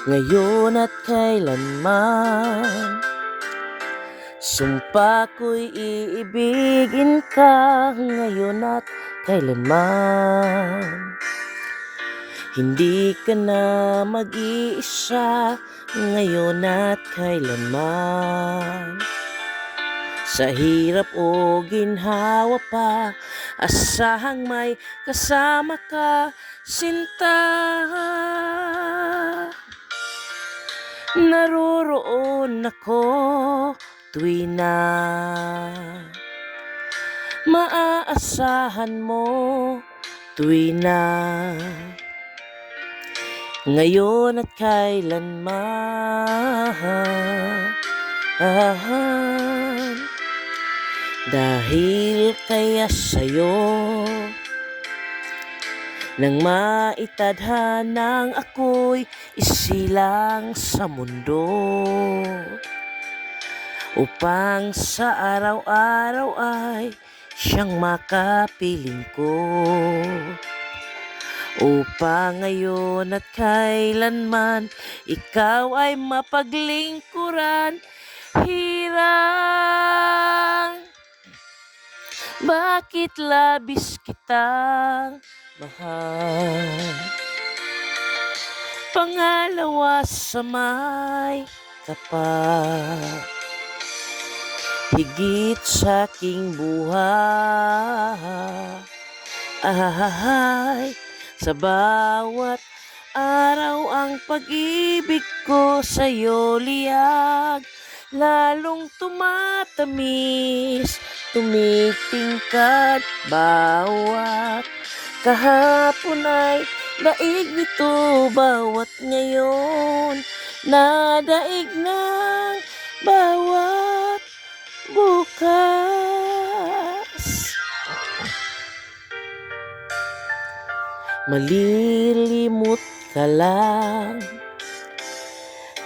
ngayon at kailanman. Sumpa ko'y iibigin ka ngayon at kailanman. Hindi ka na mag-iisa ngayon at kailanman. Sa hirap o ginhawa pa, asahang may kasama ka, sinta. Naroroon ako tuwi na maaasahan mo, tuwi na ngayon at kailanman. Dahil kaya sa'yo nang maitadhanang ako'y isilang sa mundo, upang sa araw-araw ay siyang makapiling ko, upang ngayon at kailanman ikaw ay mapaglingkuran. Hirang, bakit labis kitang mahal? Pangalawa sa may tapat, higit sa aking buhay. Sa bawat araw ang pag-ibig ko sa'yo liyag, lalong tumatamis, tumitingkad bawat kahapon ay daig nito, bawat ngayon nadaig ng bawat bukas. Malilimot ka lang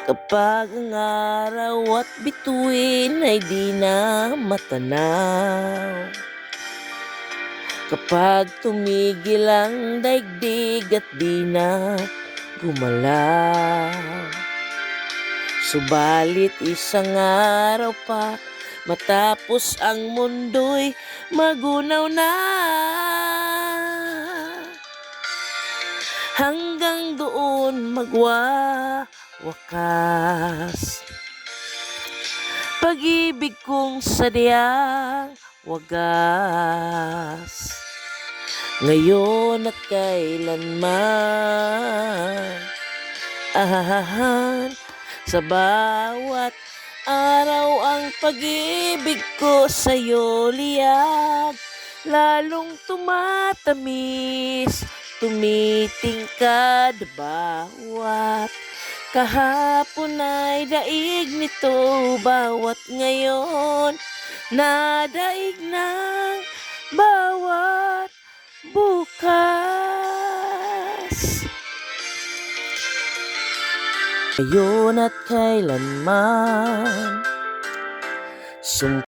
kapag ang araw at bituin ay di na matanaw, kapag tumigil ang daigdig at di na gumalaw. Subalit isang araw pa matapos ang mundo'y magunaw na, hanggang doon magwawakas pag-ibig kong sadyang wagas, ngayon at kailanman. Sa bawat araw ang pag-ibig ko sa'yo liyag, lalong tumatamis, tumitingkad bawat kahapon ay daig nito, bawat ngayon nadaig ng bawat bukas. Ngayon at kailanman